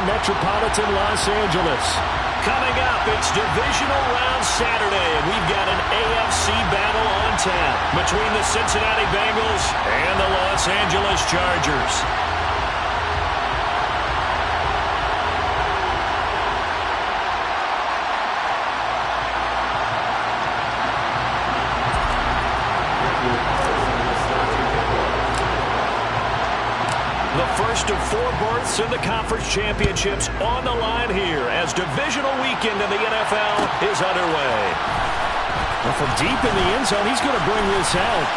in metropolitan Los Angeles. Coming up, it's Divisional Round Saturday, and we've got an AFC battle on tap between the Cincinnati Bengals and the Los Angeles Chargers. The first of 4 berths in the conference championships on the line here as divisional weekend in the NFL is underway. Well, from deep in the end zone, he's going to bring this out.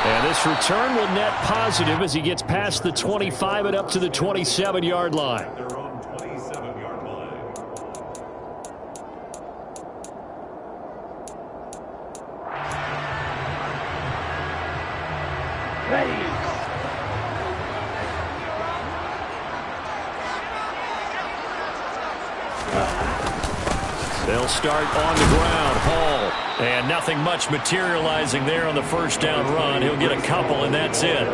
And this return will net positive as he gets past the 25 and up to the 27-yard line. They'll start on the ground. Hall. And nothing much materializing there on the first down run. He'll get a couple, and that's it.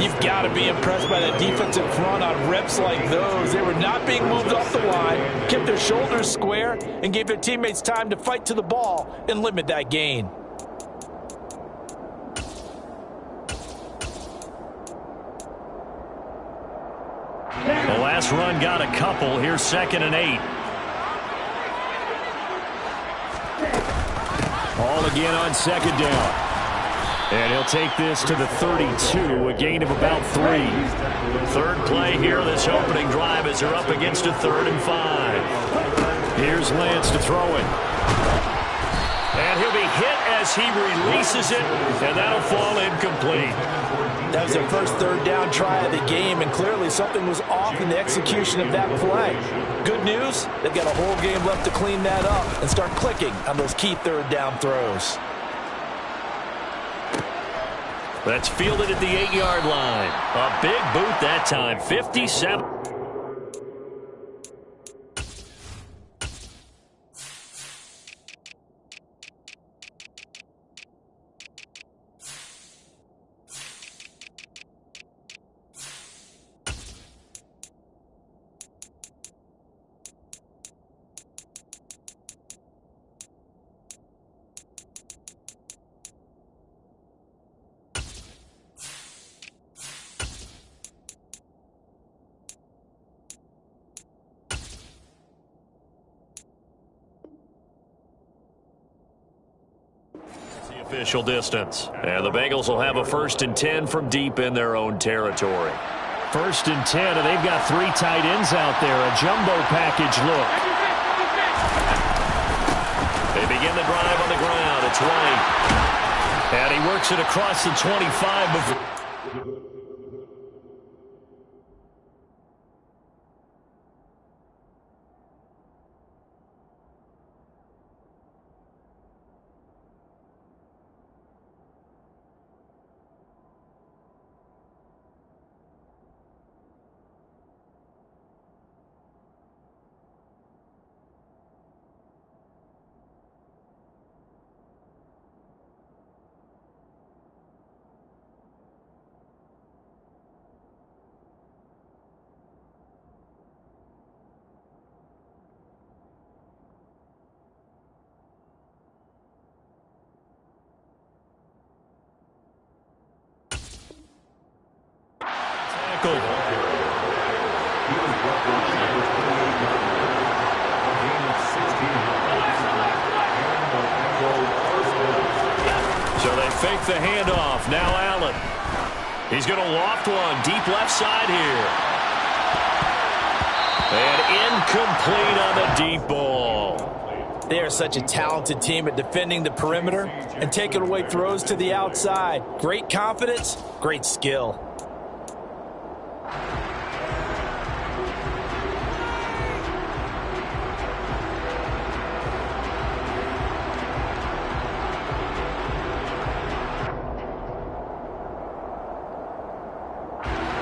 You've got to be impressed by the defensive front on reps like those. They were not being moved off the line, kept their shoulders square, and gave their teammates time to fight to the ball and limit that gain. The last run got a couple. Here's 2nd and 8. All again on 2nd down. And he'll take this to the 32, a gain of about 3. Third play here, this opening drive as they're up against a 3rd and 5. Here's Lance to throw it. And he'll be hit as he releases it, and that'll fall incomplete. That was their first 3rd down try of the game, and clearly something was off in the execution of that play. Good news, they've got a whole game left to clean that up and start clicking on those key 3rd down throws. That's fielded at the 8-yard line. A big boot that time, 57. Official distance. And the Bengals will have a 1st and 10 from deep in their own territory. 1st and 10, and they've got 3 tight ends out there. A jumbo package look. They begin the drive on the ground. It's White. And he works it across the 25 before. So they fake the handoff. Now Allen. He's going to loft one deep left side here. And incomplete on the deep ball. They are such a talented team at defending the perimeter and taking away throws to the outside. Great confidence, great skill.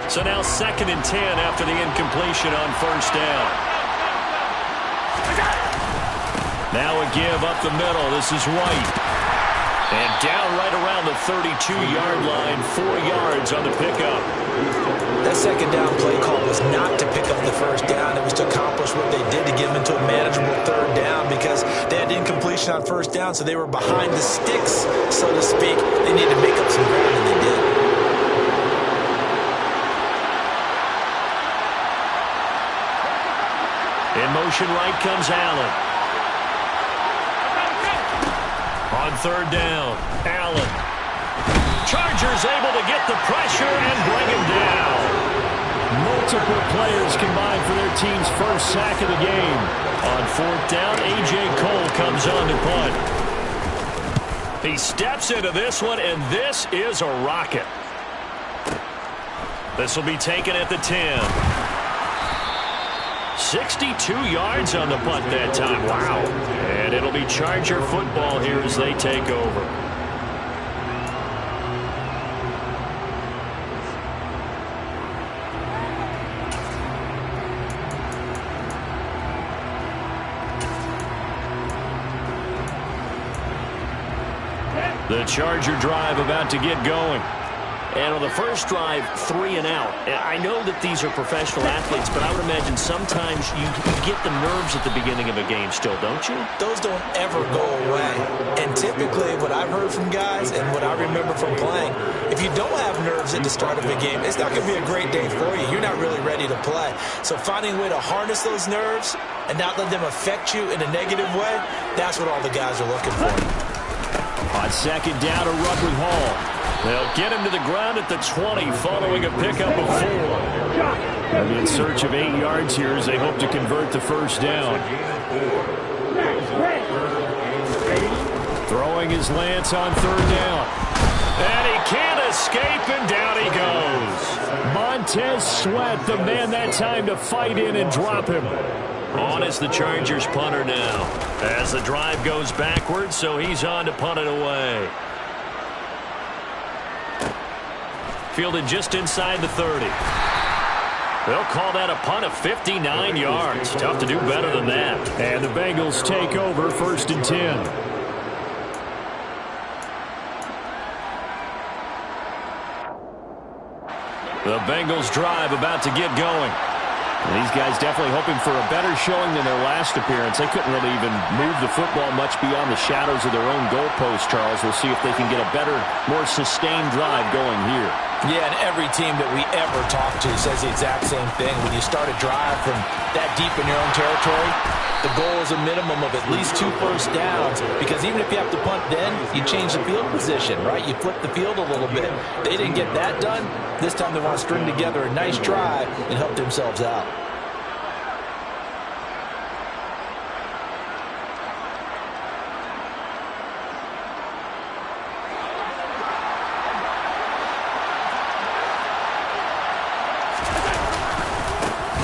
So now 2nd and 10 after the incompletion on 1st down. Now a give up the middle. This is White. And down right around the 32-yard line, 4 yards on the pickup. That second down play call was not to pick up the first down. It was to accomplish what they did to get them into a manageable third down because they had incompletion on first down, so they were behind the sticks, so to speak. They needed to make up some ground, and they did. In motion right comes Allen. On third down, Allen. Chargers able to get the pressure and bring him down. Multiple players combined for their team's first sack of the game. On fourth down, A.J. Cole comes on to punt. He steps into this one, and this is a rocket. This will be taken at the 10. 62 yards on the punt that time. Wow. And it'll be Charger football here as they take over. The Charger drive about to get going. And on the first drive, 3 and out. I know that these are professional athletes, but I would imagine sometimes you get the nerves at the beginning of a game still, don't you? Those don't ever go away. And typically what I've heard from guys and what I remember from playing, if you don't have nerves at the start of a game, it's not going to be a great day for you. You're not really ready to play. So finding a way to harness those nerves and not let them affect you in a negative way, that's what all the guys are looking for. On second down, a run with Hall. They'll get him to the ground at the 20 following a pickup of 4. They'll be in search of 8 yards here as they hope to convert the first down. Throwing his Lance on third down. And he can't escape, and down he goes. Montez Sweat, the man that time to fight in and drop him. On is the Chargers punter now. As the drive goes backwards, so he's on to punt it away. Fielded just inside the 30. They'll call that a punt of 59 yards. Tough to do better than that. And the Bengals take over first and 10. The Bengals drive about to get going. And these guys definitely hoping for a better showing than their last appearance. They couldn't really even move the football much beyond the shadows of their own goalpost, Charles. We'll see if they can get a better, more sustained drive going here. Yeah, and every team that we ever talk to says the exact same thing. When you start a drive from that deep in your own territory, the goal is a minimum of at least 2 first downs, because even if you have to punt then, you change the field position, right? You flip the field a little bit. They didn't get that done. This time they want to string together a nice drive and help themselves out.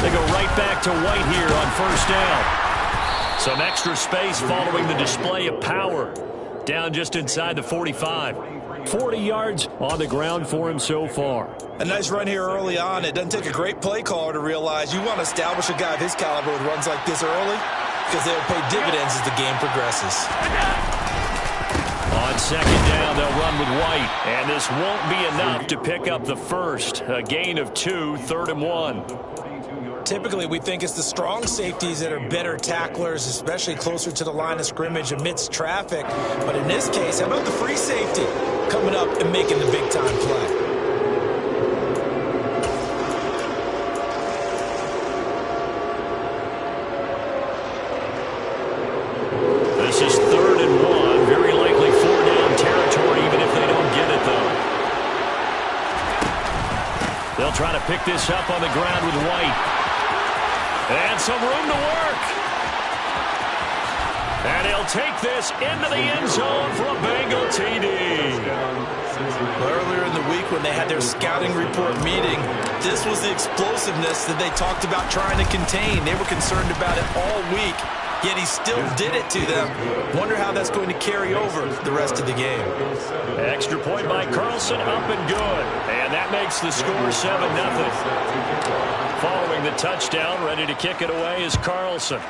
They go right back to White here on first down. Some extra space following the display of power. Down just inside the 45. 40 yards on the ground for him so far. A nice run here early on. It doesn't take a great play caller to realize you want to establish a guy of his caliber with runs like this early, because they'll pay dividends as the game progresses. On second down, they'll run with White. And this won't be enough to pick up the first. A gain of 2, 3rd and 1. Typically, we think it's the strong safeties that are better tacklers, especially closer to the line of scrimmage amidst traffic. But in this case, how about the free safety coming up and making the big-time play? This is 3rd and 1. Very likely 4-down territory, even if they don't get it, though. They'll try to pick this up on the ground with White. And some room to work. And he'll take this into the end zone for a Bengal TD. Earlier in the week when they had their scouting report meeting, this was the explosiveness that they talked about trying to contain. They were concerned about it all week, yet he still did it to them. Wonder how that's going to carry over the rest of the game. Extra point by Carlson, up and good. And that makes the score 7-0. Following the touchdown, ready to kick it away is Carlson.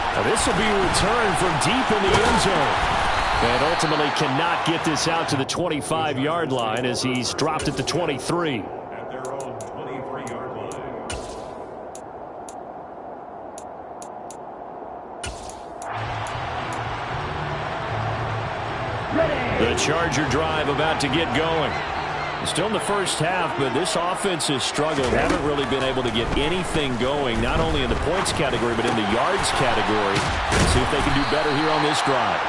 Now this will be a return from deep in the end zone. And ultimately cannot get this out to the 25-yard line as he's dropped at the 23. At their own 23-yard line. The Charger drive about to get going. Still in the first half, but this offense has struggled. Haven't really been able to get anything going, not only in the points category, but in the yards category. Let's see if they can do better here on this drive.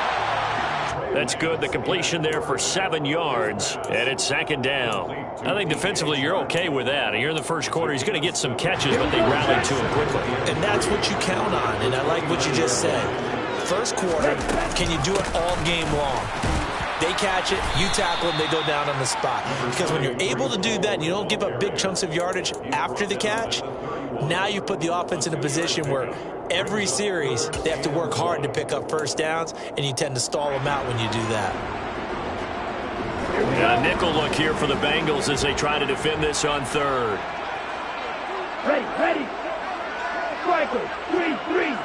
That's good. The completion there for 7 yards, and it's second down. I think defensively you're okay with that. Here in the first quarter, he's going to get some catches, but they rallied to him quickly. And that's what you count on, and I like what you just said. First quarter, can you do it all game long? They catch it, you tackle them, they go down on the spot. Because when you're able to do that and you don't give up big chunks of yardage after the catch, now you put the offense in a position where every series they have to work hard to pick up first downs, and you tend to stall them out when you do that. And a nickel look here for the Bengals as they try to defend this on third. Ready. Striker, 3-3.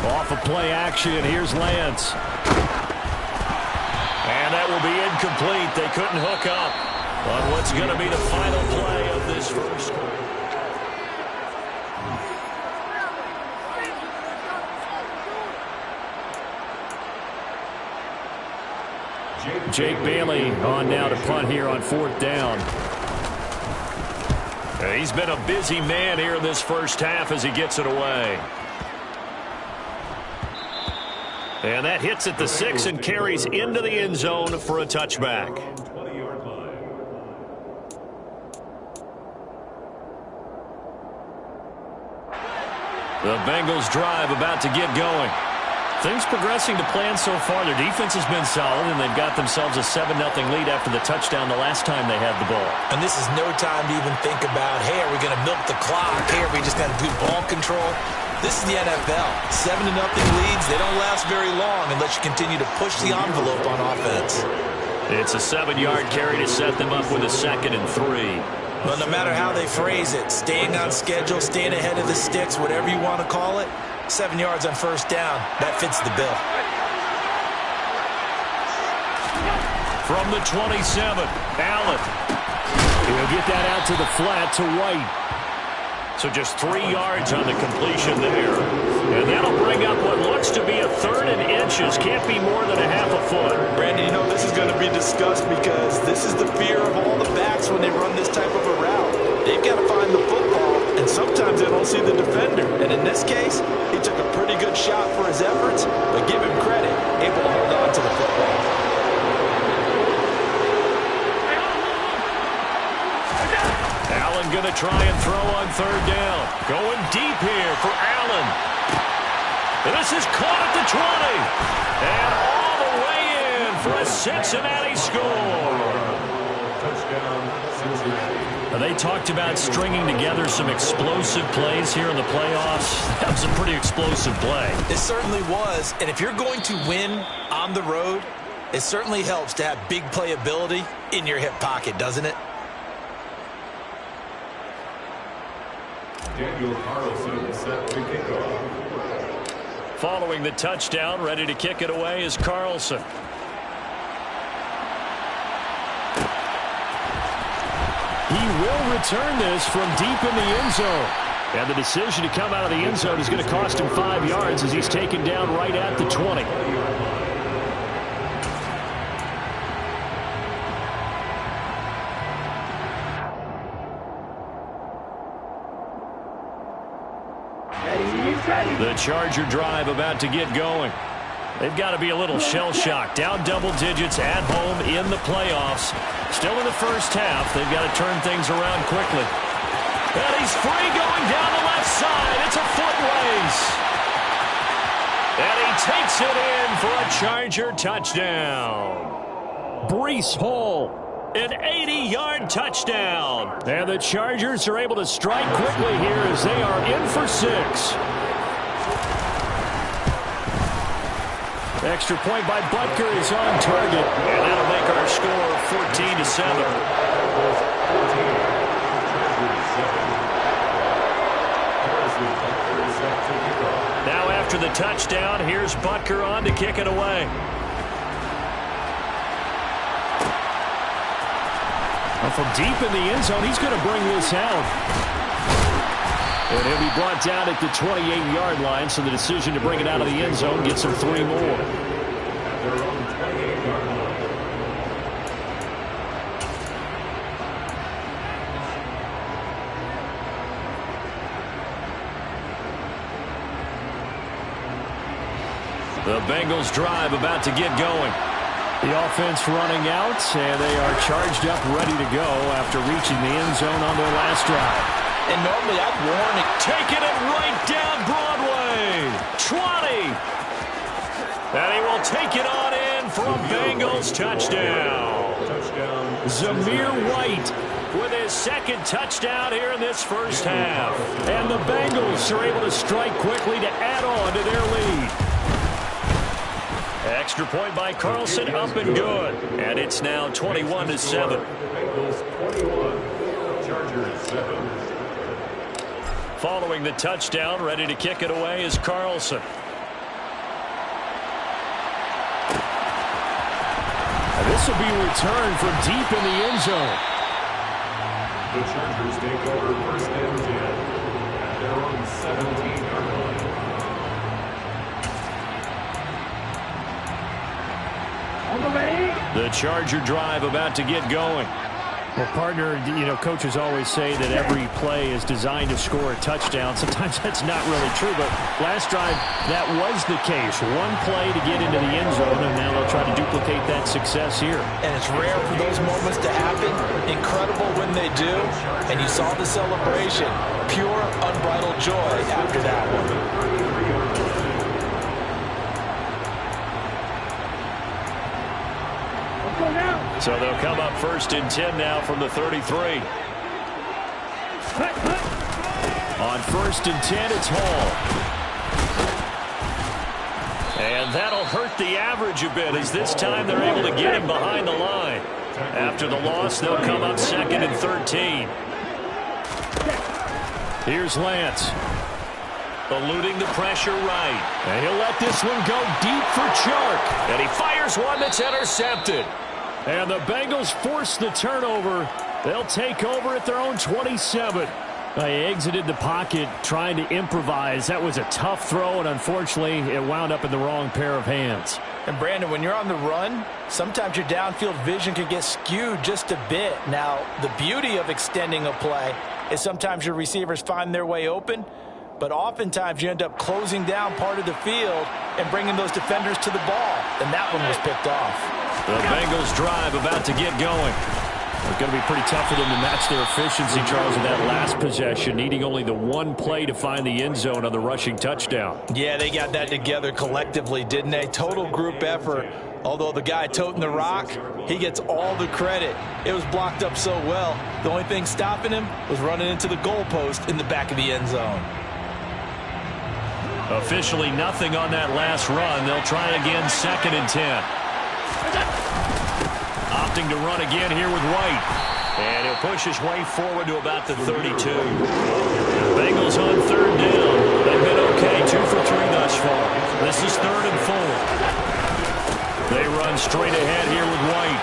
Off of play action, here's Lance. And that will be incomplete. They couldn't hook up on what's going to be the final play of this first quarter. Jake Bailey on now to punt here on fourth down. He's been a busy man here in this first half as he gets it away. And that hits at the 6 and carries into the end zone for a touchback. The Bengals drive about to get going. Things progressing to plan so far. Their defense has been solid, and they've got themselves a 7-0 lead after the touchdown the last time they had the ball. And this is no time to even think about, hey, are we going to milk the clock? Hey, are we just going to do ball control? This is the NFL. 7-0 leads, they don't last very long unless you continue to push the envelope on offense. It's a 7-yard carry to set them up with a 2nd and 3. But no matter how they phrase it, staying on schedule, staying ahead of the sticks, whatever you want to call it, 7 yards on first down, that fits the bill. From the 27, Allen. He'll get that out to the flat to White. So just 3 yards on the completion there. And that'll bring up what looks to be a 3rd and inches. Can't be more than a half a foot. Brandon, you know this is going to be discussed because this is the fear of all the backs when they run this type of a route. They've got to find the football, and sometimes they don't see the defender. And in this case, he took a pretty good shot for his efforts, but give him credit, able to hold on to the football. Allen going to try and throw on 3rd down. Going deep here for Allen. And this is caught at the 20. And all the way in for a Cincinnati score. Touchdown, Cincinnati. They talked about stringing together some explosive plays here in the playoffs. That was a pretty explosive play. It certainly was. And if you're going to win on the road, it certainly helps to have big playability in your hip pocket, doesn't it? Daniel Carlson set to kick off. Following the touchdown, ready to kick it away is Carlson. He will return this from deep in the end zone. And the decision to come out of the end zone is going to cost him 5 yards as he's taken down right at the 20. The Charger drive about to get going. They've got to be a little shell-shocked. Down double digits at home in the playoffs. Still in the first half. They've got to turn things around quickly. And he's free going down the left side. It's a foot race. And he takes it in for a Charger touchdown. Breece Hall. An 80-yard touchdown. And the Chargers are able to strike quickly here as they are in for 6. Extra point by Butker is on target. And that'll make our score 14-7. Now after the touchdown. Here's Butker on to kick it away. And from deep in the end zone, he's going to bring this out. And he'll be brought down at the 28-yard line, so the decision to bring it out of the end zone gets him 3 more. The Bengals drive about to get going. The offense running out, and they are charged up, ready to go after reaching the end zone on their last drive. And normally I'd warn it. Taking it right down Broadway. 20. And he will take it on in for a Bengals touchdown. Zamir White with his second touchdown here in this first half. And the Bengals are able to strike quickly to add on to their lead. Extra point by Carlson, up and good. And it's now 21-7. Bengals 21, Chargers 7. Following the touchdown, ready to kick it away is Carlson. And this will be returned from deep in the end zone. The Chargers take over first and 10 at their own 17-yard line. The Charger drive about to get going. Well, partner, you know, coaches always say that every play is designed to score a touchdown. Sometimes that's not really true, but last drive, that was the case. One play to get into the end zone, and now they'll try to duplicate that success here. And it's rare for those moments to happen. Incredible when they do. And you saw the celebration. Pure, unbridled joy after that one. So they'll come up first and 10 now from the 33. On first and 10, it's Hall. And that'll hurt the average a bit, as this time they're able to get him behind the line. After the loss, they'll come up second and 13. Here's Lance. Eluding the pressure right. And he'll let this one go deep for Chark. And he fires one that's intercepted. And the Bengals force the turnover. They'll take over at their own 27. They exited the pocket trying to improvise. That was a tough throw, and unfortunately, it wound up in the wrong pair of hands. And Brandon, when you're on the run, sometimes your downfield vision can get skewed just a bit. Now, the beauty of extending a play is sometimes your receivers find their way open, but oftentimes you end up closing down part of the field and bringing those defenders to the ball, and that one was picked off. The Bengals drive about to get going. It's going to be pretty tough for them to match their efficiency, Charles, in that last possession, needing only the one play to find the end zone on the rushing touchdown. Yeah, they got that together collectively, didn't they? Total group effort. Although the guy toting the rock, he gets all the credit. It was blocked up so well. The only thing stopping him was running into the goalpost in the back of the end zone. Officially nothing on that last run. They'll try again, second and 10. Opting to run again here with White. And he'll push his way forward to about the 32. Bengals on third down. They've been okay, 2 for 3 thus far. This is 3rd and 4. They run straight ahead here with White.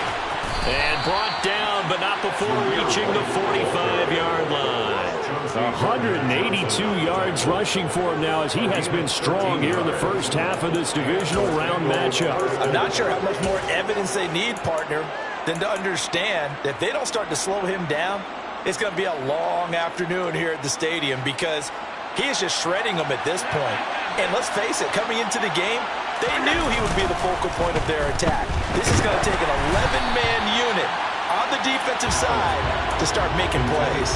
And brought down, but not before reaching the 45-yard line. 182 yards rushing for him now, as he has been strong here in the first half of this divisional round matchup. I'm not sure how much more evidence they need, partner, than to understand that if they don't start to slow him down, it's going to be a long afternoon here at the stadium, because he is just shredding them at this point. And let's face it, coming into the game, they knew he would be the focal point of their attack. This is going to take an 11-man unit on the defensive side to start making plays.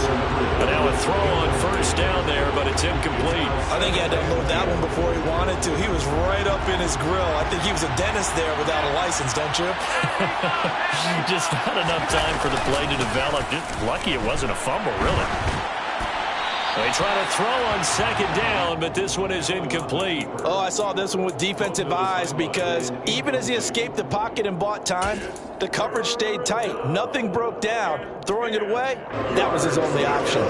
But now a throw on first down there, but it's incomplete. I think he had to unload that one before he wanted to. He was right up in his grill. I think he was a dentist there without a license, don't you? Just not enough time for the play to develop. Just lucky it wasn't a fumble, really. They try to throw on second down, but this one is incomplete. Oh, I saw this one with defensive eyes, because even as he escaped the pocket and bought time, the coverage stayed tight. Nothing broke down. Throwing it away, that was his only option.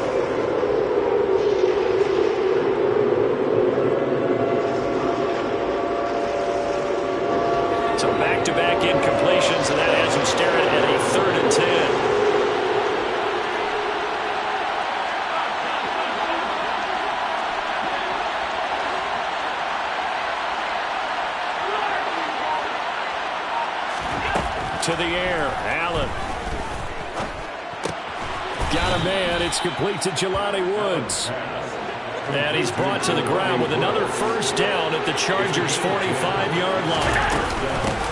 incompletions, and that has him staring at a 3rd and 10. To the air, Allen. Got a man. It's complete to Jelani Woods. And he's brought to the ground with another first down at the Chargers' 45-yard line.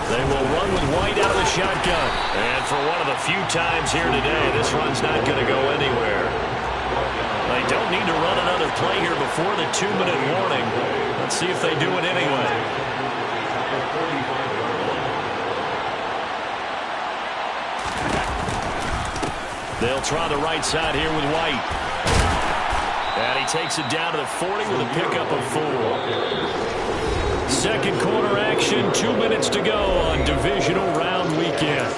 They will run with White out of the shotgun. And for one of the few times here today, this run's not going to go anywhere. They don't need to run another play here before the 2-minute warning. Let's see if they do it anyway. They'll try the right side here with White. And he takes it down to the 40 with a pickup of 4. Second quarter action, 2 minutes to go on divisional round weekend.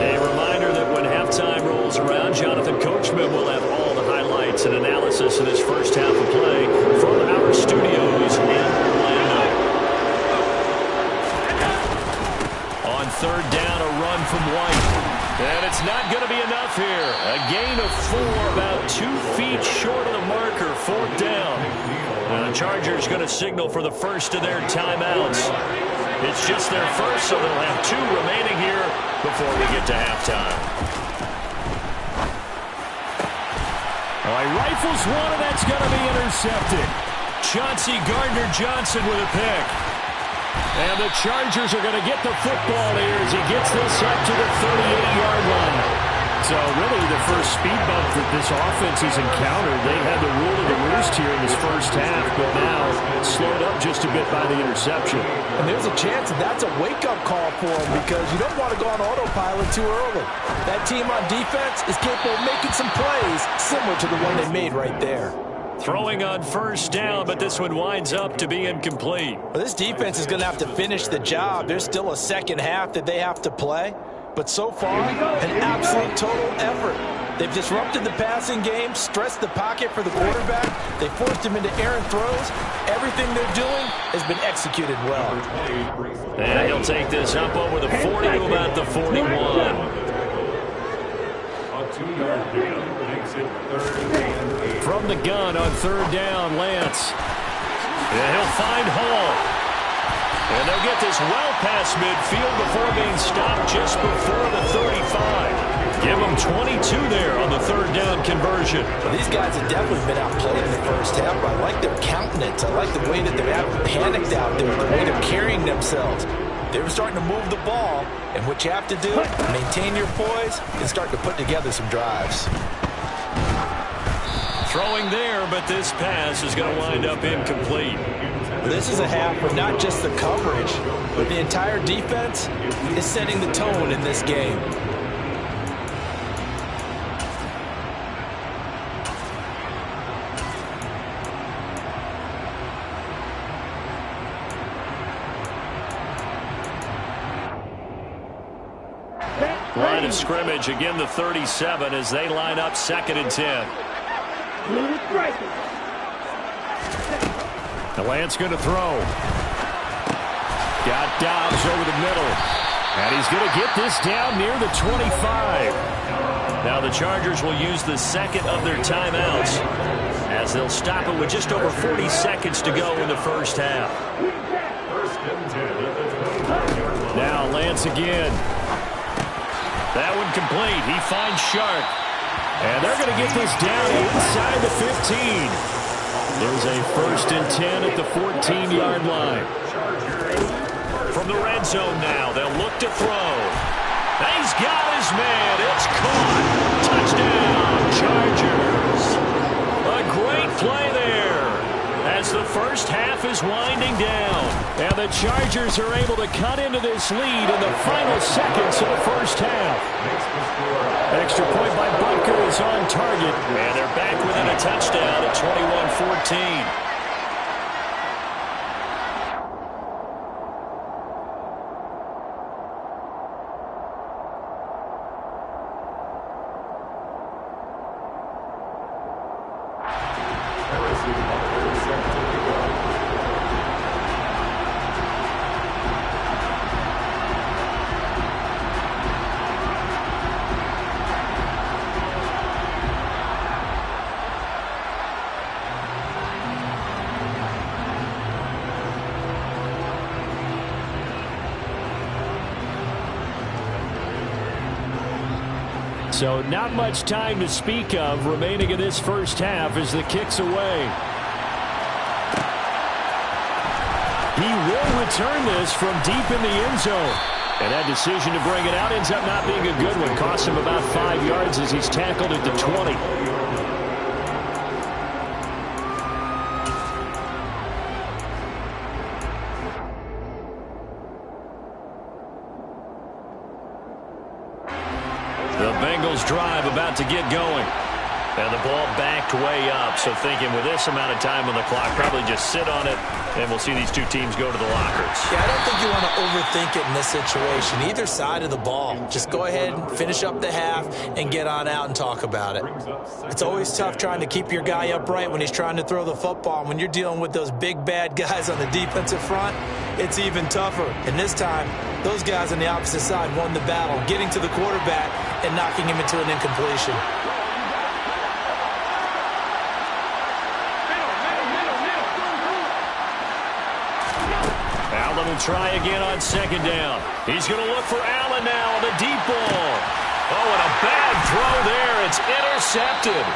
A reminder that when halftime rolls around, Jonathan Coachman will have all the highlights and analysis of this first half of play from our studios in Orlando. On 3rd down, a run from White. And it's not going to be enough here. A gain of 4, about 2 feet short of the marker, 4th down. And the Chargers going to signal for the first of their timeouts. It's just their first, so they'll have 2 remaining here before we get to halftime. He rifles one, and that's going to be intercepted. Chauncey Gardner-Johnson with a pick. And the Chargers are going to get the football here as he gets this up to the 38-yard line. So really the first speed bump that this offense has encountered. They had the rule of the roost here in this first half, but now slowed up just a bit by the interception. And there's a chance that that's a wake-up call for them because you don't want to go on autopilot too early. That team on defense is capable of making some plays similar to the one they made right there. Throwing on first down, but this one winds up to be incomplete. Well, this defense is going to have to finish the job. There's still a second half that they have to play. But so far, an absolute total effort. They've disrupted the passing game, stressed the pocket for the quarterback. They forced him into errant throws. Everything they're doing has been executed well. And he'll take this up over the 40 to about the 41. A 2-yard pickup makes it 3rd and 8. From the gun on 3rd down, Lance. And he'll find Hall. And they'll get this well past midfield before being stopped just before the 35. Give them 22 there on the 3rd down conversion. Well, these guys have definitely been outplayed in the first half. I like their countenance. I like the way that they're panicked out there, the way they're carrying themselves. They were starting to move the ball, and what you have to do, maintain your poise and start to put together some drives. Throwing there, but this pass is going to wind up incomplete. This is a half where not just the coverage, but the entire defense is setting the tone in this game. Line of scrimmage, again the 37 as they line up 2nd and 10. The Lance going to throw. Got Dobbs over the middle. And he's going to get this down near the 25. Now the Chargers will use the second of their timeouts as they'll stop it with just over 40 seconds to go in the first half. Now Lance again. That one complete. He finds Sharp. And they're going to get this down inside the 15. There's a 1st and 10 at the 14-yard line. From the red zone now, they'll look to throw. He's got his man. It's caught. Touchdown, Chargers. A great play there as the first half is winding down. And the Chargers are able to cut into this lead in the final seconds of the first half. Extra point by Butker is on target. And they're back within a touchdown at 21-14. So not much time to speak of remaining in this first half as the kick's away. He will return this from deep in the end zone. And that decision to bring it out ends up not being a good one. Costs him about 5 yards as he's tackled at the 20. The Bengals drive about to get going. And the ball backed way up. So thinking with this amount of time on the clock, probably just sit on it, and we'll see these two teams go to the lockers. Yeah, I don't think you want to overthink it in this situation. Either side of the ball. Just go ahead and finish up the half and get on out and talk about it. It's always tough trying to keep your guy upright when he's trying to throw the football. When you're dealing with those big, bad guys on the defensive front, it's even tougher. And this time, those guys on the opposite side won the battle, getting to the quarterback and knocking him into an incompletion. Allen will try again on second down. He's going to look for Allen now on the deep ball. Oh, and a bad throw there. It's intercepted.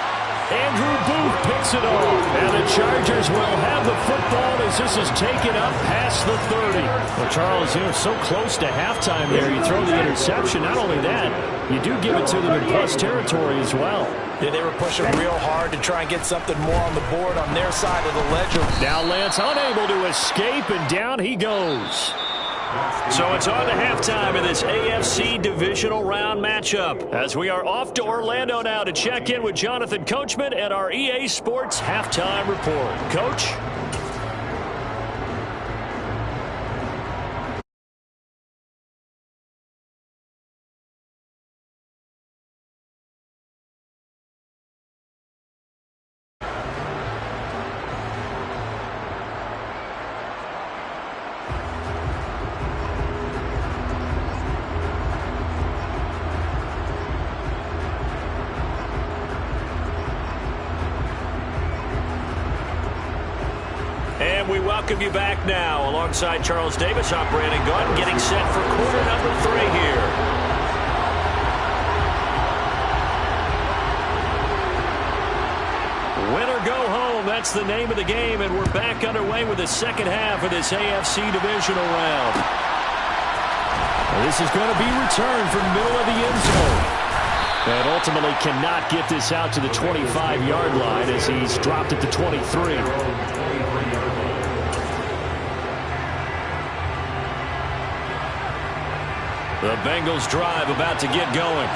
Andrew Booth picks it off. And the Chargers will have the football as this is taken up past the 30. Well, Charles, so close to halftime there. You throw the interception. Not only that, you do give it to them in plus territory as well. Yeah, they were pushing real hard to try and get something more on the board on their side of the ledger. Now Lance unable to escape, and down he goes. So it's on to halftime in this AFC divisional round matchup as we are off to Orlando now to check in with Jonathan Coachman and our EA Sports halftime report. Coach? And we welcome you back now alongside Charles Davis. I'm Brandon Gunn getting set for quarter number 3 here. Win or go home, that's the name of the game, and we're back underway with the second half of this AFC divisional round. This is going to be returned from the middle of the end zone. And ultimately cannot get this out to the 25-yard line as he's dropped at the 23. The Bengals drive about to get going.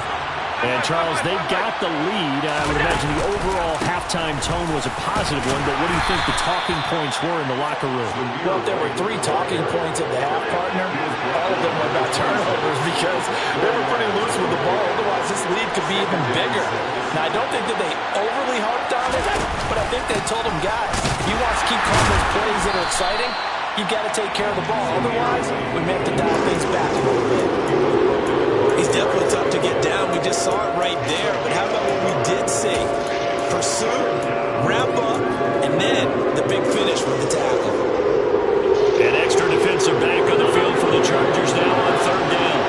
And, Charles, they've got the lead. I would imagine the overall halftime tone was a positive one, but what do you think the talking points were in the locker room? Well, if there were 3 talking points at the half, partner, all of them were about turnovers because they were pretty loose with the ball. Otherwise, this lead could be even bigger. Now, I don't think that they overly harped on it, but I think they told them, guys, if you want to keep calling those plays that are exciting, you've got to take care of the ball. Otherwise, we may have to dial things back a little bit. He's definitely tough to get down. We just saw it right there. But how about what we did see? Pursuit, wrap up, and then the big finish with the tackle. An extra defensive back on the field for the Chargers now on third down.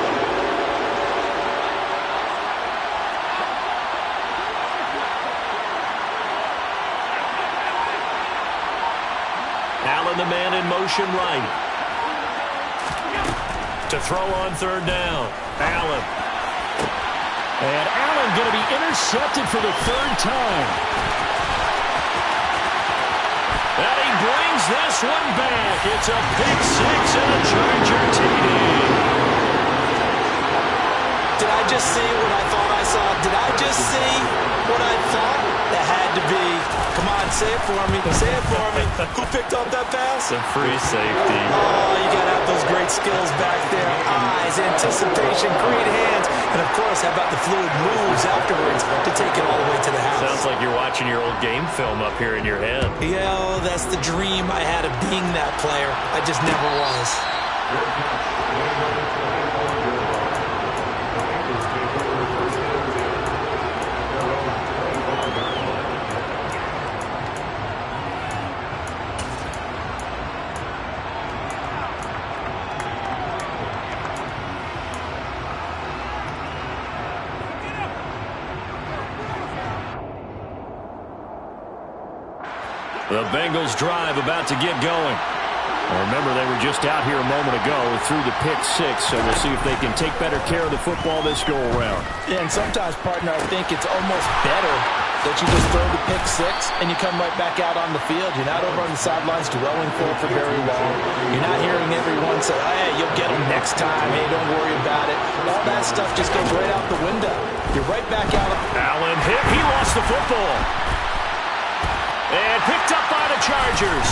Allen, the man in motion right. To throw on third down. Allen. And Allen going to be intercepted for the 3rd time. And he brings this one back. It's a pick 6 and a Charger TD. Did I just see what I thought I saw? Did I just see what I thought? That had to be. Come on, say it for me. Say it for me. Who picked up that pass? Some free safety. Oh, you got to have those great skills back there. Eyes, anticipation, great hands. And, of course, how about the fluid moves afterwards to take it all the way to the house? Sounds like you're watching your old game film up here in your head. Yeah, oh, that's the dream I had of being that player. I just never was. The Bengals drive about to get going. Well, remember, they were just out here a moment ago through the pick six, so we'll see if they can take better care of the football this go-around. Yeah, and sometimes, partner, I think it's almost better that you just throw the pick six and you come right back out on the field. You're not over on the sidelines dwelling for very long. You're not hearing everyone say, hey, you'll get them next time. Hey, don't worry about it. All that stuff just goes right out the window. You're right back out. Allen hit. He lost the football. And picked up by the Chargers.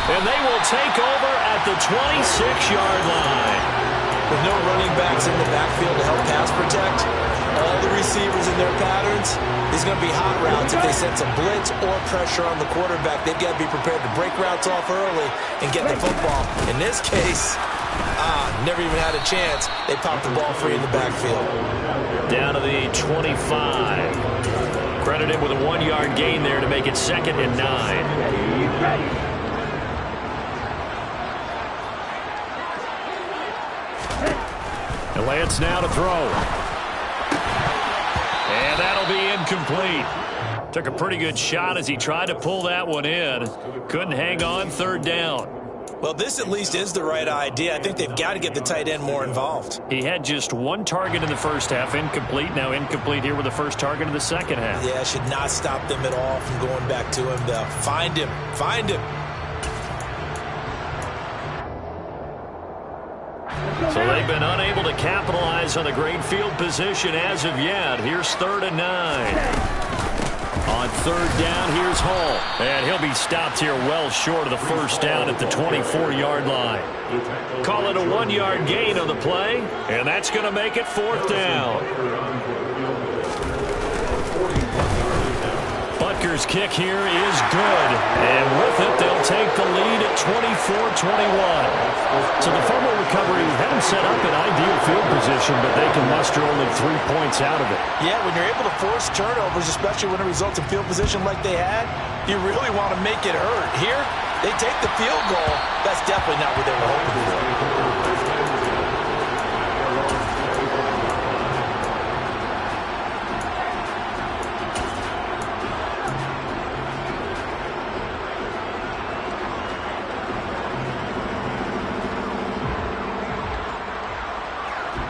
And they will take over at the 26-yard line. With no running backs in the backfield to help pass protect, all the receivers in their patterns, these are going to be hot routes. If they sense a blitz or pressure on the quarterback, they've got to be prepared to break routes off early and get the football. In this case, never even had a chance. They popped the ball free in the backfield. Down to the 25. Credited with a 1-yard gain there to make it 2nd and 9. Lance now to throw. And that'll be incomplete. Took a pretty good shot as he tried to pull that one in. Couldn't hang on, 3rd down. Well, this at least is the right idea. I think they've got to get the tight end more involved. He had just 1 target in the first half, incomplete. Now incomplete here with the first target in the second half. Yeah, should not stop them at all from going back to him, though. Find him. Find him. So they've been unable to capitalize on a great field position as of yet. Here's 3rd and 9. On 3rd down, here's Hall. And he'll be stopped here well short of the first down at the 24-yard line. Call it a 1-yard gain on the play, and that's going to make it 4th down. Butker's kick here is good. And with it, they'll take the lead at 24-21. So the fumble recovery had them set up in ideal field position, but they can muster only 3 points out of it. Yeah, when you're able to force turnovers, especially when it results in field position like they had, you really want to make it hurt. Here, they take the field goal. That's definitely not what they were hoping for.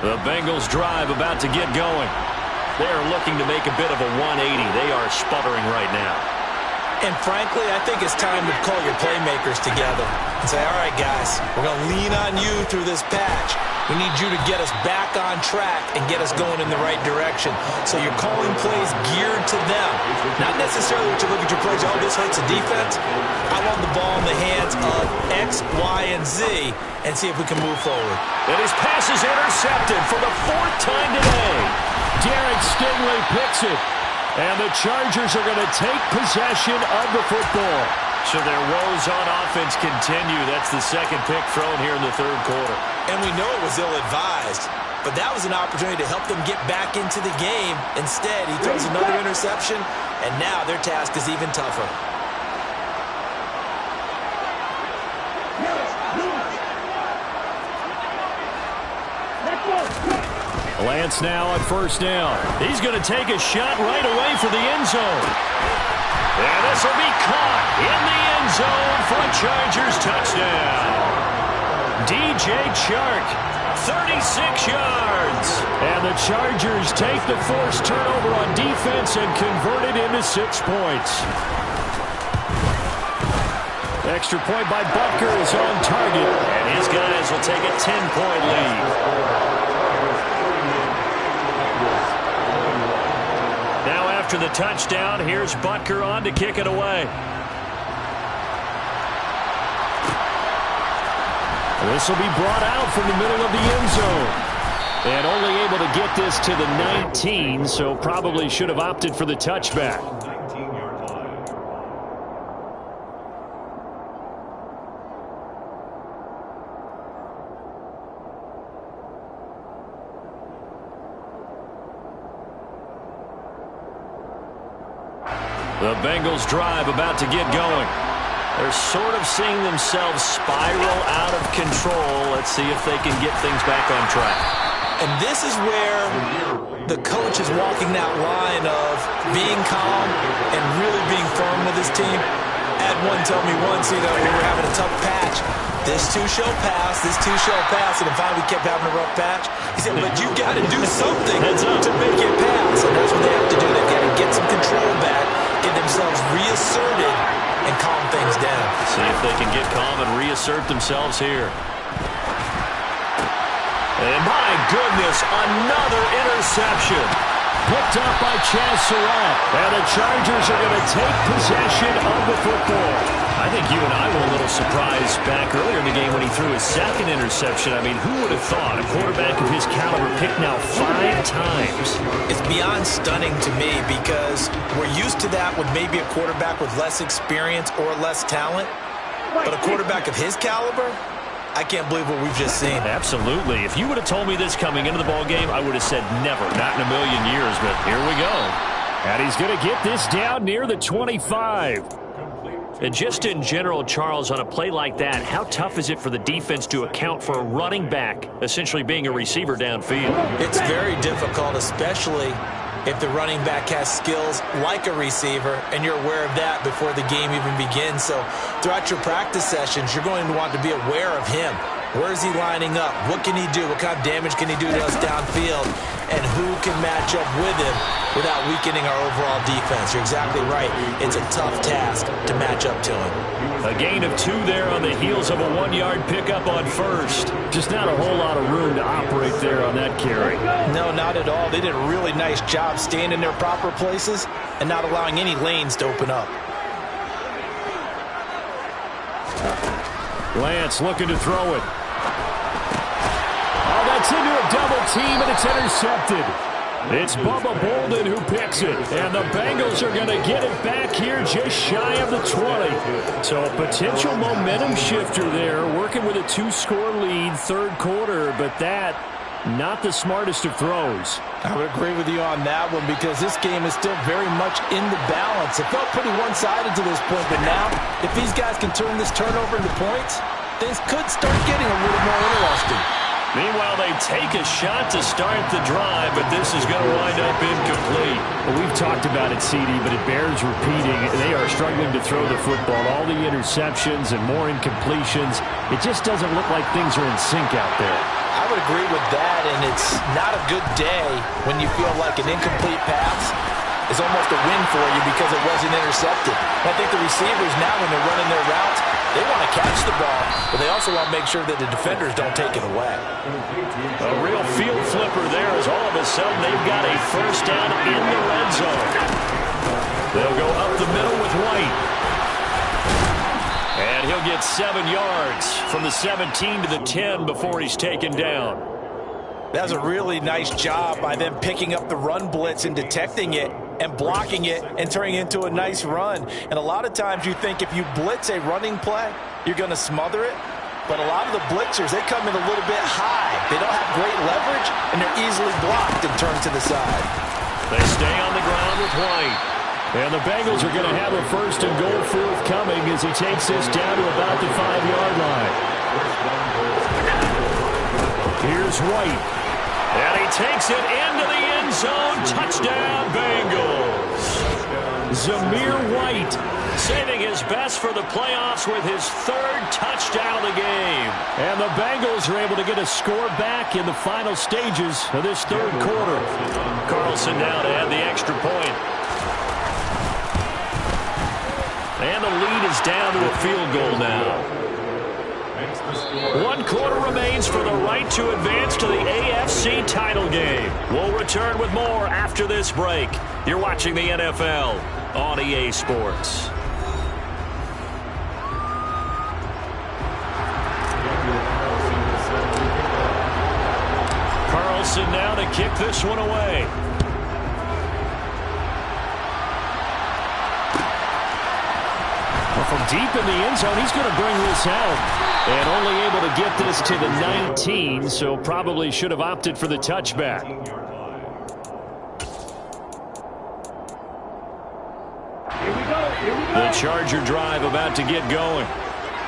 The Bengals drive about to get going. They're looking to make a bit of a 180. They are sputtering right now. And frankly, I think it's time to call your playmakers together and say, all right, guys, we're going to lean on you through this patch. We need you to get us back on track and get us going in the right direction. So you're calling plays geared to them. Not necessarily what you look at your plays, oh, this hurts the defense. I want the ball in the hands of X, Y, and Z and see if we can move forward. And his pass is intercepted for the 4th time today. Derek Stingley picks it. And the Chargers are going to take possession of the football. So their woes on offense continue. That's the 2nd pick thrown here in the 3rd quarter. And we know it was ill-advised, but that was an opportunity to help them get back into the game. Instead, he throws another interception, and now their task is even tougher. Lance now on 1st down. He's going to take a shot right away for the end zone. And this will be caught in the end zone for a Chargers touchdown. DJ Chark, 36 yards. And the Chargers take the forced turnover on defense and convert it into 6 points. Extra point by Butker is on target. And his guys will take a 10-point lead. After the touchdown, here's Butker on to kick it away. This will be brought out from the middle of the end zone. And only able to get this to the 19, so probably should have opted for the touchback. 19-yard line. The Bengals drive about to get going. They're sort of seeing themselves spiral out of control. Let's see if they can get things back on track. And this is where the coach is walking that line of being calm and really being firm with this team. Had one tell me once, we were having a tough patch. This too shall pass, this too shall pass. And then finally we kept having a rough patch. He said, but you got to do something to make it pass. And that's what they have to do. They've got to get some control back, get themselves reasserted, and calm things down. See if they can get calm and reassert themselves here. And my goodness, another interception. Picked up by Chaz Surratt. And the Chargers are going to take possession of the football. I think you and I were a little surprised back earlier in the game when he threw his second interception. I mean, who would have thought a quarterback of his caliber picked now 5 times? It's beyond stunning to me because we're used to that with maybe a quarterback with less experience or less talent. But a quarterback of his caliber, I can't believe what we've just seen. Absolutely. If you would have told me this coming into the ball game, I would have said never, not in a million years, but here we go. And he's going to get this down near the 25. And just in general, Charles, on a play like that, how tough is it for the defense to account for a running back essentially being a receiver downfield? It's very difficult, especially if the running back has skills like a receiver, and you're aware of that before the game even begins. So throughout your practice sessions, you're going to want to be aware of him. Where is he lining up? What can he do? What kind of damage can he do to us downfield? And who can match up with him without weakening our overall defense? You're exactly right. It's a tough task to match up to him. A gain of 2 there on the heels of a 1-yard pickup on first. Just not a whole lot of room to operate there on that carry. No, not at all. They did a really nice job staying in their proper places and not allowing any lanes to open up. Lance looking to throw it. Oh, that's into a double team, and it's intercepted. It's Bubba Bolden who picks it, and the Bengals are going to get it back here just shy of the 20. So a potential momentum shifter there, working with a 2-score lead, third quarter, but that, not the smartest of throws. I would agree with you on that one because this game is still very much in the balance. It felt pretty one-sided to this point, but now, if these guys can turn this turnover into points, things could start getting a little more interesting. Meanwhile, they take a shot to start the drive, but this is going to wind up incomplete. Well, we've talked about it, CD, but it bears repeating. They are struggling to throw the football. All the interceptions and more incompletions. It just doesn't look like things are in sync out there. I would agree with that, and it's not a good day when you feel like an incomplete pass is almost a win for you because it wasn't intercepted. I think the receivers now, when they're running their routes, they want to catch the ball, but they also want to make sure that the defenders don't take it away. A real field flipper there as all of a sudden they've got a first down in the red zone. They'll go up the middle with White. And he'll get 7 yards from the 17 to the 10 before he's taken down. That was a really nice job by them picking up the run blitz and detecting it and blocking it and turning it into a nice run. And a lot of times you think if you blitz a running play, you're going to smother it. But a lot of the blitzers, they come in a little bit high. They don't have great leverage, and they're easily blocked and turned to the side. They stay on the ground with White. And the Bengals are going to have a first and goal forthcoming as he takes this down to about the 5-yard line. Here's White. And he takes it into the end zone. Touchdown, Bengals. Zamir White saving his best for the playoffs with his 3rd touchdown of the game. And the Bengals are able to get a score back in the final stages of this third quarter. Carlson now to add the extra point. And the lead is down to a field goal now. 1 quarter remains for the right to advance to the AFC title game. We'll return with more after this break. You're watching the NFL on EA Sports. Carlson now to kick this one away. Well, from deep in the end zone, he's going to bring this out. And only able to get this to the 19, so probably should have opted for the touchback. The Charger drive about to get going.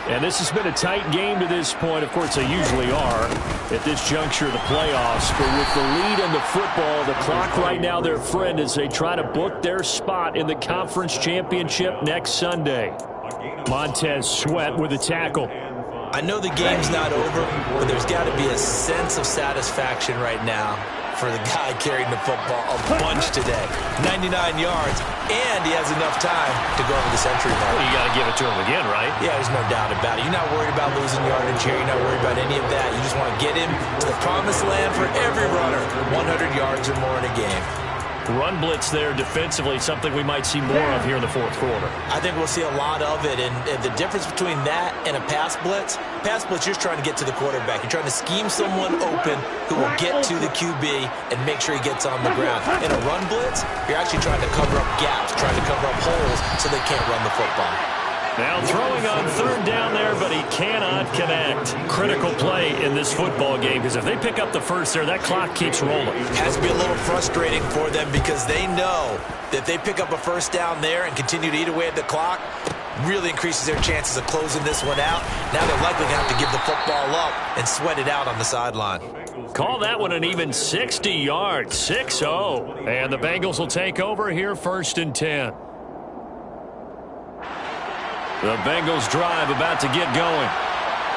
And this has been a tight game to this point. Of course, they usually are. at this juncture of the playoffs. But with the lead in the football, the clock right now their friend as they try to book their spot in the conference championship next Sunday. Montez Sweat with a tackle. I know the game's not over, but there's got to be a sense of satisfaction right now for the guy carrying the football a bunch today. 99 yards, and he has enough time to go over the century mark. Well, you got to give it to him again, right? Yeah, there's no doubt about it. You're not worried about losing yardage here. You're not worried about any of that. You just want to get him to the promised land for every runner. 100 yards or more in a game. Run blitz there defensively, something we might see more of here in the fourth quarter. I think we'll see a lot of it, and the difference between that and a pass blitz, you're just trying to get to the quarterback. You're trying to scheme someone open who will get to the QB and make sure he gets on the ground. In a run blitz, you're actually trying to cover up gaps, trying to cover up holes so they can't run the football. Now throwing on third down there, but he cannot connect. Critical play in this football game, because if they pick up the first there, that clock keeps rolling. It has to be a little frustrating for them because they know that if they pick up a first down there and continue to eat away at the clock, really increases their chances of closing this one out. Now they're likely going to have to give the football up and sweat it out on the sideline. Call that one an even 60 yards, 6-0. And the Bengals will take over here, 1st and 10. The Bengals drive about to get going.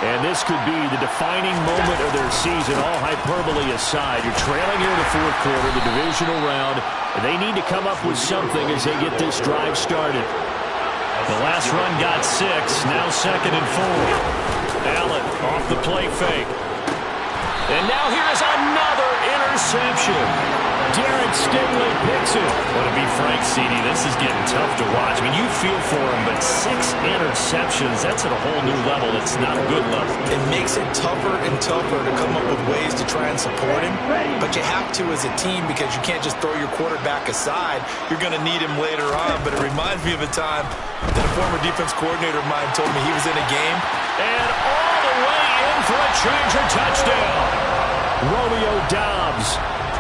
And this could be the defining moment of their season, all hyperbole aside. You're trailing here in the fourth quarter, the divisional round, and they need to come up with something as they get this drive started. The last run got 6, now 2nd and 4. Allen off the play fake. And now here is another interception. Darren Stingley picks it. Well, to be frank, CD, this is getting tough to watch. I mean, you feel for him, but 6 interceptions, that's at a whole new level. It's not a good level. It makes it tougher and tougher to come up with ways to try and support him, but you have to as a team because you can't just throw your quarterback aside. You're going to need him later on, but it reminds me of a time that a former defense coordinator of mine told me he was in a game. And all the way in for a Charger touchdown. Romeo Doubs,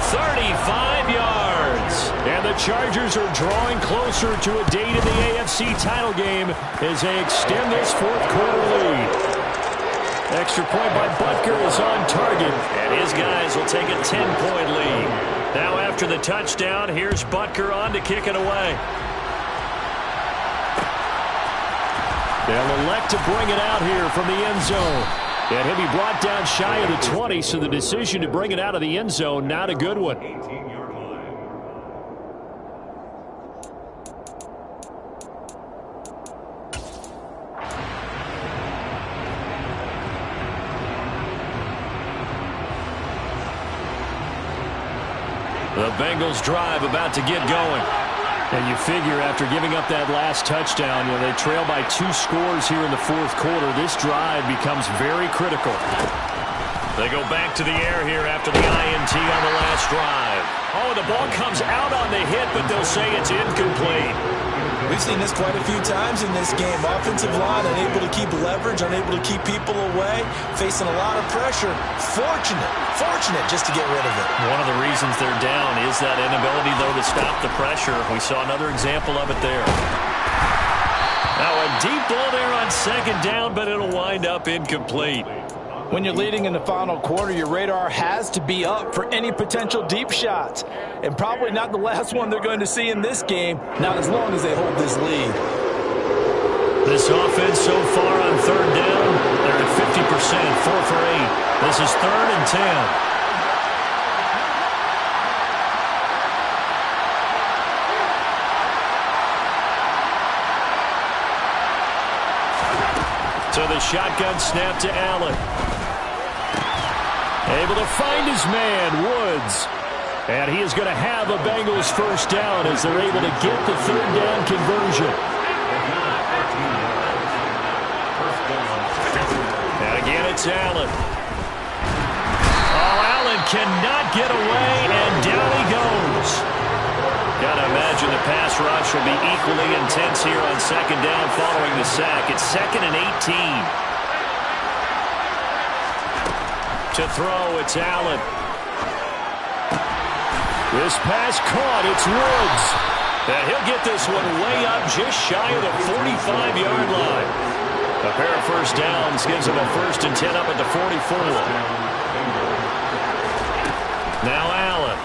35 yards. and the Chargers are drawing closer to a date in the AFC title game as they extend this fourth quarter lead. Extra point by Butker is on target, and his guys will take a 10-point lead. Now after the touchdown, here's Butker on to kick it away. They'll elect to bring it out here from the end zone. And he'll be brought down shy of the 20, so the decision to bring it out of the end zone, not a good one. 18-yard line. The Bengals drive about to get going. And you figure after giving up that last touchdown, they trail by 2 scores here in the fourth quarter. This drive becomes very critical. They go back to the air here after the INT on the last drive. Oh, the ball comes out on the hit, but they'll say it's incomplete. We've seen this quite a few times in this game. Offensive line unable to keep leverage, unable to keep people away, facing a lot of pressure. Fortunate just to get rid of it. One of the reasons they're down is that inability, though, to stop the pressure. We saw another example of it there. Now a deep ball there on second down, but it'll wind up incomplete. When you're leading in the final quarter, your radar has to be up for any potential deep shots. And probably not the last one they're going to see in this game, not as long as they hold this lead. This offense so far on third down, they're at 50%, 4 for 8. This is 3rd and 10. So the shotgun snap to Allen. Able to find his man, Woods. And he is going to have a Bengals first down as they're able to get the third down conversion. And again, it's Allen. Oh, Allen cannot get away, and down he goes. Got to imagine the pass rush will be equally intense here on second down following the sack. It's 2nd and 18. To throw, it's Allen. This pass caught, it's Woods. And he'll get this one way up just shy of the 45-yard line. A pair of first downs gives him a 1st and 10 up at the 44. Now Allen.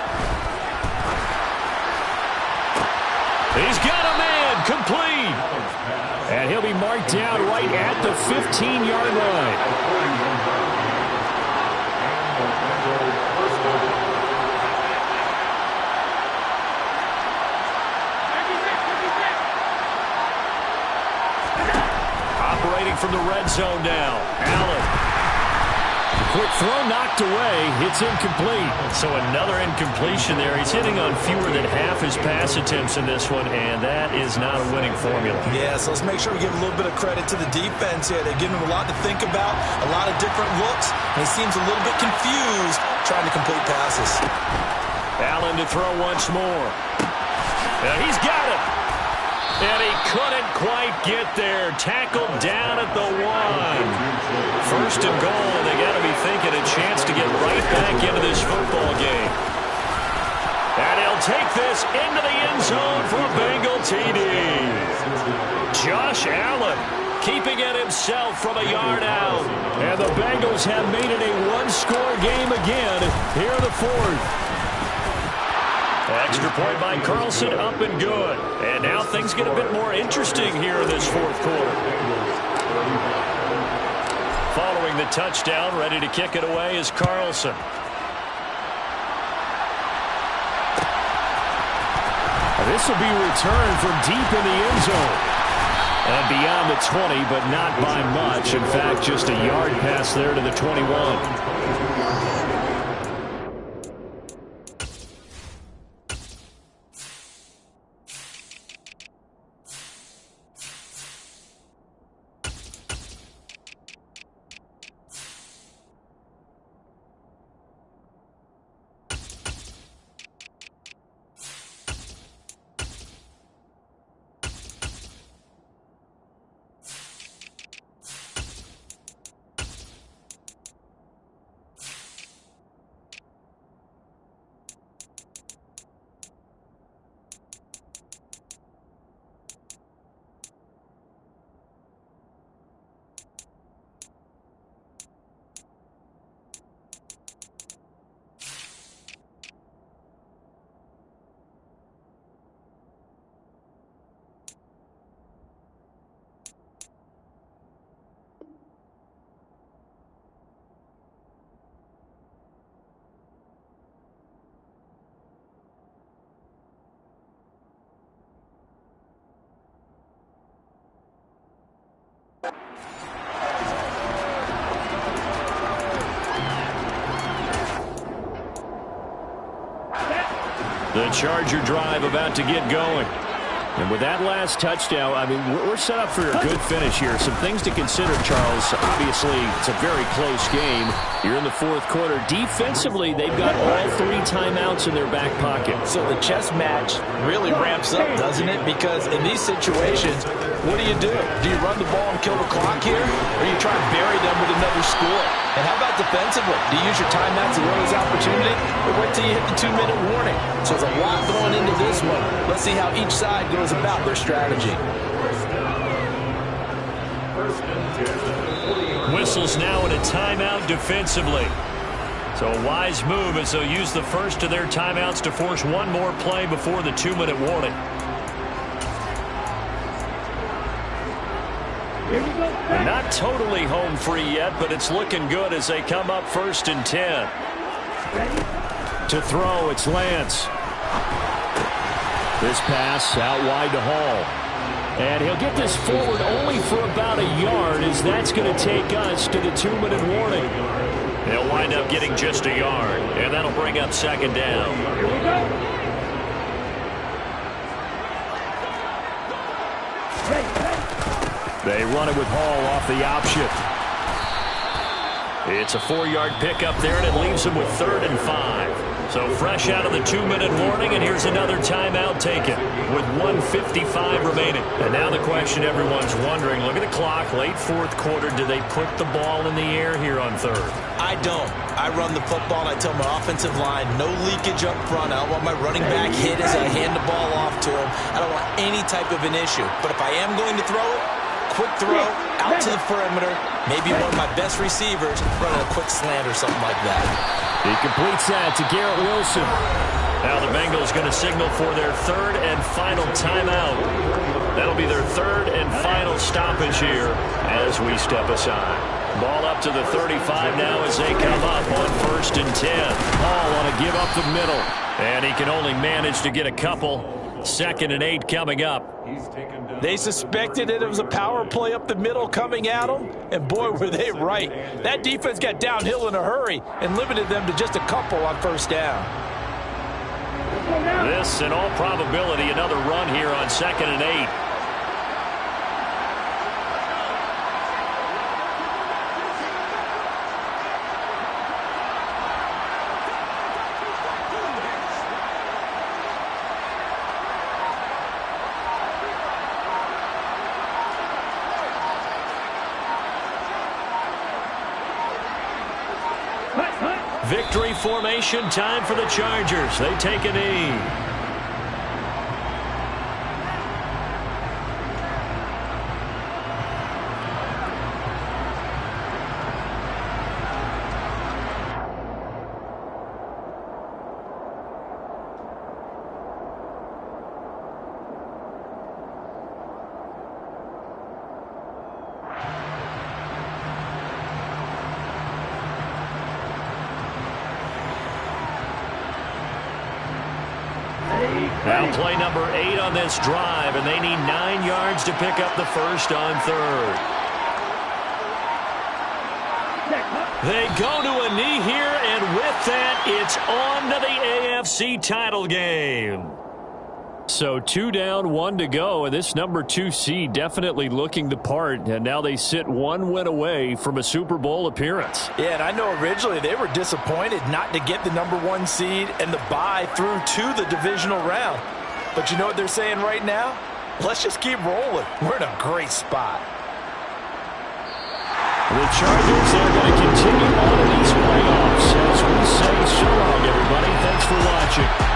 He's got a man, complete. And he'll be marked down right at the 15-yard line. Operating from the red zone now. Allen. Quick throw knocked away. It's incomplete. So another incompletion there. He's hitting on fewer than half his pass attempts in this one, and that is not a winning formula. Yeah, so let's make sure we give a little bit of credit to the defense here. They're giving him a lot to think about, a lot of different looks, and he seems a little bit confused trying to complete passes. Allen to throw once more. And he's got it. And he couldn't quite get there. Tackled down at the 1. First and goal, and they got to be thinking a chance to get right back into this football game. And he'll take this into the end zone for a Bengal TD. Josh Allen keeping it himself from a yard out. And the Bengals have made it a one-score game again here in the 4th. Extra point by Carlson, up and good. And now things get a bit more interesting here in this 4th quarter. Following the touchdown, ready to kick it away is Carlson. This will be returned from deep in the end zone. And beyond the 20, but not by much. In fact, just a yard pass there to the 21. The Charger drive about to get going. And with that last touchdown, I mean, we're set up for a good finish here. Some things to consider, Charles. Obviously, it's a very close game. You're in the 4th quarter. Defensively, they've got all 3 timeouts in their back pocket. So the chess match really ramps up, doesn't it? Because in these situations, what do? Do you run the ball and kill the clock here? Or you try to bury them with another score? And how about defensively? Do you use your timeouts as well as opportunity? Or wait till you hit the 2-minute warning? So there's a lot going into this one. Let's see how each side goes about their strategy. Whistles now in a timeout defensively. So a wise move as they'll use the first of their timeouts to force one more play before the 2-minute warning. They're not totally home free yet, but it's looking good as they come up 1st and 10. To throw, it's Lance. This pass out wide to Hall. And he'll get this forward only for about a yard, as that's going to take us to the 2-minute warning. They'll wind up getting just a yard, and that'll bring up 2nd down. Here we go. They run it with Hall off the option. It's a 4-yard pickup there, and it leaves them with 3rd and 5. So fresh out of the 2-minute warning, and here's another timeout taken with 1:55 remaining. And now the question everyone's wondering, look at the clock, late 4th quarter, do they put the ball in the air here on 3rd? I don't. I run the football, and I tell my offensive line, no leakage up front. I don't want my running back hit as I hand the ball off to him. I don't want any type of an issue. But if I am going to throw it, quick throw, out to the perimeter, maybe one of my best receivers running a quick slant or something like that. He completes that to Garrett Wilson. Now the Bengals going to signal for their third and final timeout. That'll be their third and final stoppage here as we step aside. Ball up to the 35 now as they come up on 1st and 10. Ball want to give up the middle. And he can only manage to get a couple. 2nd and 8 coming up. They suspected it was a power play up the middle coming at them, and boy, were they right. That defense got downhill in a hurry and limited them to just a couple on 1st down. This, in all probability, another run here on 2nd and 8. Victory formation time for the Chargers. They take a knee. Now play number 8 on this drive, and they need 9 yards to pick up the first on 3rd. They go to a knee here, and with that, it's on to the AFC title game. So 2 down, 1 to go, and this number 2 seed definitely looking the part, and now they sit 1 win away from a Super Bowl appearance. Yeah, and I know originally they were disappointed not to get the number 1 seed and the bye through to the divisional round. But you know what they're saying right now? Let's just keep rolling. We're in a great spot. The Chargers are going to continue on in these playoffs as we say so long, everybody. Thanks for watching.